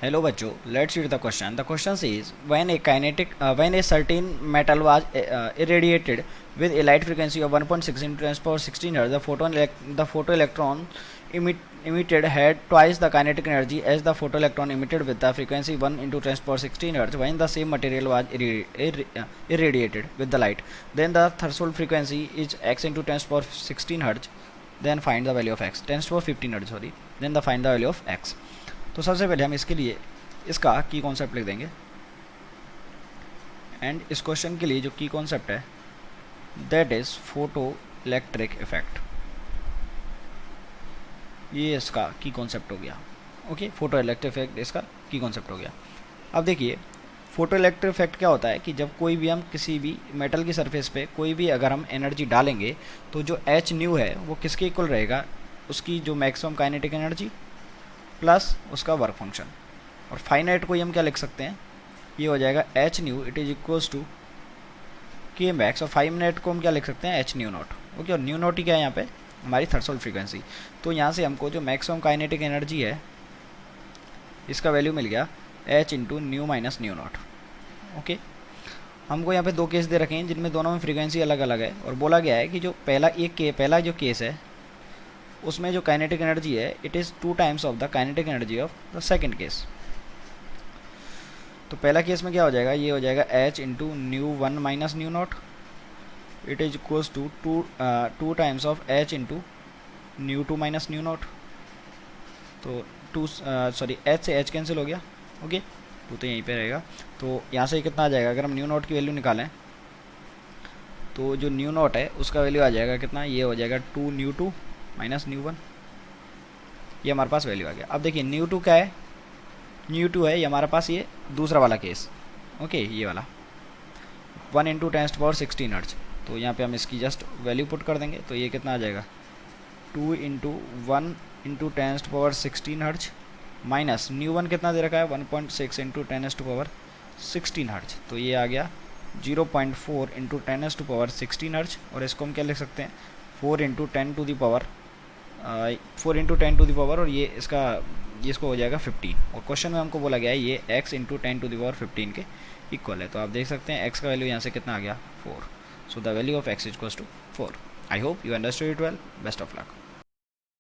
Hello बच्चों, let's read the question. The question says when a certain metal was irradiated with a light frequency of 1.6 into 10 power 16 Hz, the photoelectron emitted had twice the kinetic energy as the photoelectron emitted with the frequency 1 into 10 power 16 Hz when the same material was irradiated with the light. Then the threshold frequency is x into 10 power 16 Hz. Then find the value of x. 10 power 15 Hz, sorry. Then the find the value of x. तो सबसे पहले हम इसके लिए इसका की concept लिख देंगे एंड इस क्वेश्चन के लिए जो की कॉन्सेप्ट है that is photo electric effect. ये इसका की कॉन्सेप्ट हो गया। ओके, फोटो इलेक्ट्रिक इफेक्ट इसका की कॉन्सेप्ट हो गया। अब देखिए फोटो इलेक्ट्रिक इफेक्ट क्या होता है कि जब कोई भी हम किसी भी मेटल की सरफेस पे कोई भी अगर हम एनर्जी डालेंगे तो जो एच न्यू है वो किसके इक्वल रहेगा, उसकी जो मैक्सिमम काइनेटिक एनर्जी प्लस उसका वर्क फंक्शन। और फाइनाइट को हम क्या लिख सकते हैं, ये हो जाएगा h nu it is equals to K max, और फाइनाइट को हम क्या लिख सकते हैं एच न्यू नॉट। ओके, और न्यू नॉट ही क्या है यहाँ पे हमारी थ्रेशोल्ड फ्रीक्वेंसी। तो यहाँ से हमको जो मैक्सिमम काइनेटिक एनर्जी है इसका वैल्यू मिल गया H into new minus nu naught. Okay, हमको यहाँ पे दो केस दे रखे हैं जिनमें दोनों में फ्रीक्वेंसी अलग अलग है, और बोला गया है कि जो पहला जो केस है उसमें जो काइनेटिक एनर्जी है it is 2 times of the kinetic energy of the second case. तो पहला केस में क्या हो जाएगा, ये हो जाएगा h into nu one minus nu naught it is equals to two times of h into nu two minus nu naught. तो एच से एच कैंसिल हो गया। ओके, तो यहीं पे रहेगा। तो यहाँ से कितना आ जाएगा, अगर हम न्यू नॉट की वैल्यू निकालें तो जो न्यू नॉट है उसका वैल्यू आ जाएगा कितना, ये हो जाएगा 2 nu two minus nu one. ये हमारे पास वैल्यू आ गया। अब देखिए न्यू टू क्या है, न्यू टू है ये हमारे पास ये दूसरा वाला केस। ओके, ये वाला 1 इंटू 10 पावर 16 हर्ट्ज। तो यहाँ पे हम इसकी जस्ट वैल्यू पुट कर देंगे तो ये कितना आ जाएगा 2 into 1 into 10 power 16 hertz minus nu one कितना दे रखा है 1.6 इंटू 10 पावर 16 हर्ट्ज। तो ये आ गया 0.4 इंटू 10 पावर 16 हर्ट्ज, और इसको हम क्या लिख सकते हैं 4 into 10 to the power 4 into 10 to the power, और ये इसको हो जाएगा 15। और क्वेश्चन में हमको बोला गया है ये x into 10 to the power 15 के इक्वल है। तो आप देख सकते हैं x का वैल्यू यहाँ से कितना आ गया 4। So the value of x is equals to 4। I hope you understood it well. Best of luck.